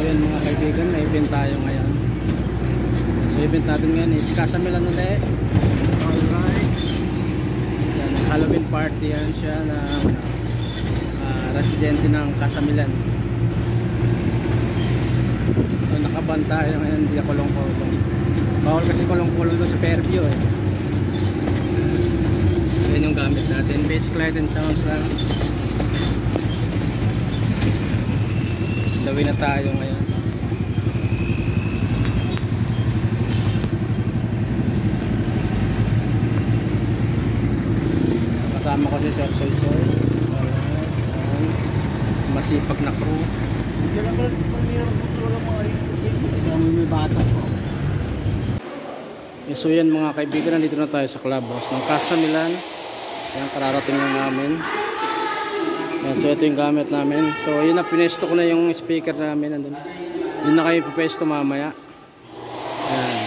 yun mga kaibigan, may event tayo ngayon. So event natin ngayon is Casamilan ulit. Alright. Yan, Halloween party yan siya na residente ng Casamilan. So nakaban tayo ngayon, hindi ako kulong-kulong. Bawal kasi kulong-kulong doon sa Fairview eh. So yun yung gamit natin, basic light and sounds lang. Dawin na tayo ngayon. Kasama ko si Sir Soy Soy. Alright. Masipag na crew. May bata po. So yan mga kaibigan, nandito na tayo sa clubhouse ng Casamilan. Yan, kararating lang namin. Yan, so ito yung gamit namin. So yun na, pinesto ko na yung speaker namin. Andun. Yun na kayo pipesto mamaya. Yan.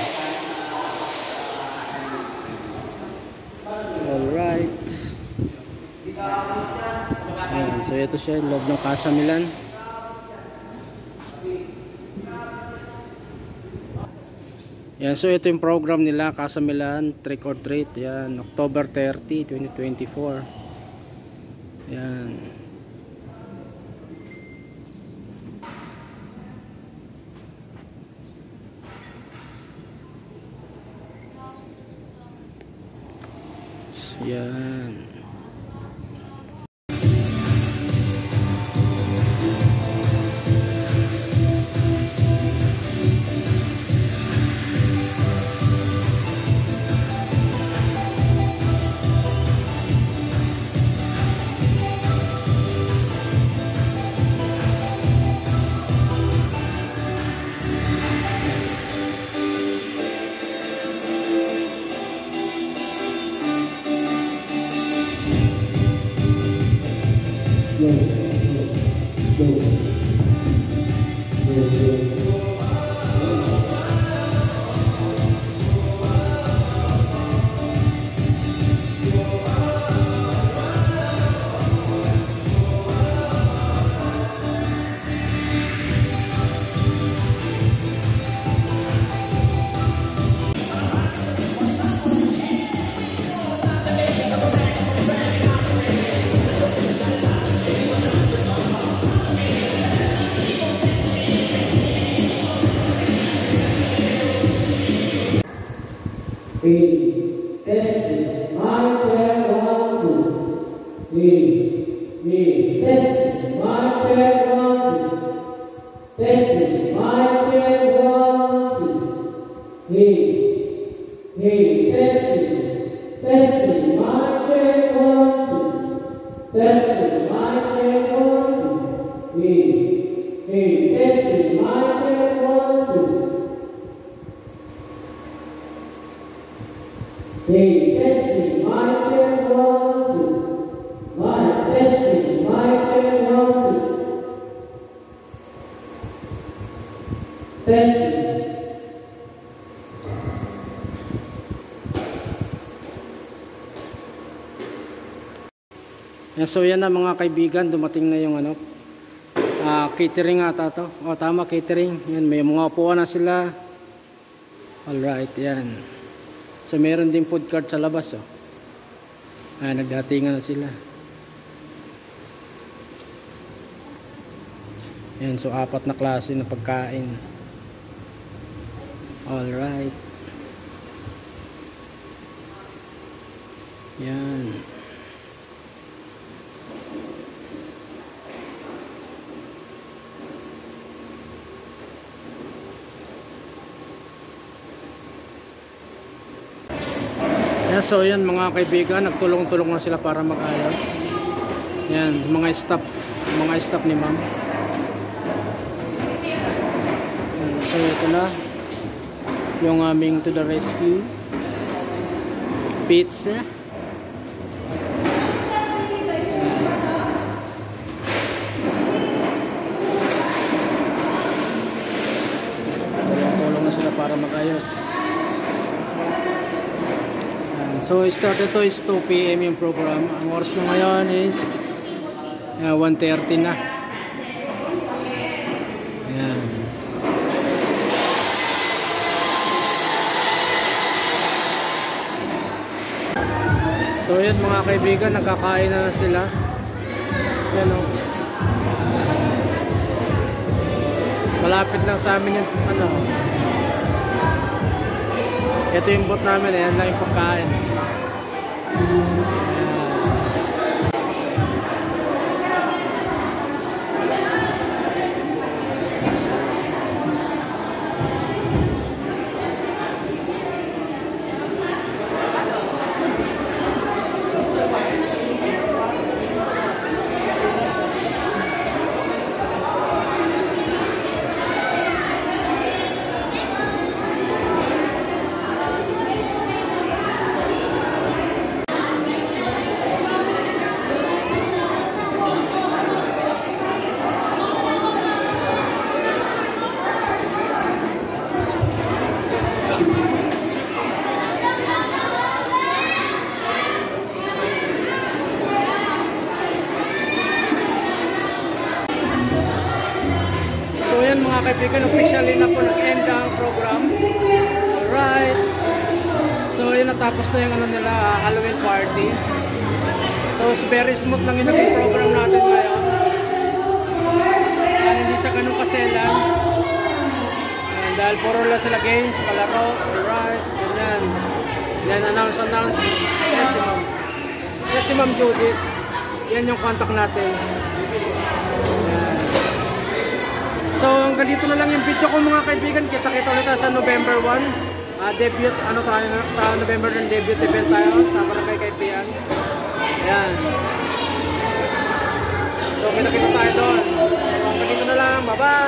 Alright. Yan, so ito siya, yung loob ng Casamilan. Yan, so ito yung program nila, Casamilan Trick or Treat. Yan, October 30, 2024. Yan. Yan. Test, mic check 1 2. Test, mic check 1 2. Test, mic check 1 2. Test, mic check 1 2. Test, mic check 1 2. Test, mic check 1 2. Testing, mic check 1 2. Testing, mic check 1 2. Testing. So yan na mga kaibigan, dumating na yung catering ata to. O tama, catering. Yan, may mga upuan na sila. Alright, yan. So meron din food cart sa labas oh. Nagdatingan na sila. Yan, so 4 na klase na pagkain. Alright. Yan. So yan mga kaibigan, nagtulong-tulong na sila para mag-ayos. Yan, mga staff ni ma'am. So ito na yung aming to the rescue pizza. Tulong na sila para mag-ayos. So started to is 2 PM yung program. Ang oras na ngayon is 1:30 na. Ayan. So yan mga kaibigan, nagkakain na sila. Yan o. Malapit lang sa amin yung ano. Ito yung bot namin, ayan lang yung pagkain. So yan mga kaibigan, officially na po nag-end ang program. Alright. So yun, natapos na yung ano nila, Halloween party. So very smooth lang yung naging program natin ngayon. Hindi siya ganun kaselan. Dahil puro lang sila games, palaro. Alright, ganyan. Yan, announce. Yes, si Ma'am. Yes, si Ma'am Judith. Yan yung contact natin. So hanggang dito na lang yung video ko mga kaibigan. Kita-kita ulit tayo sa November 1. Debut, ano tayo na, sa November ng debut event tayo sa Barangay Kaipian. Ayan. So kita-kita tayo doon. So hanggang dito na lang. Bye-bye!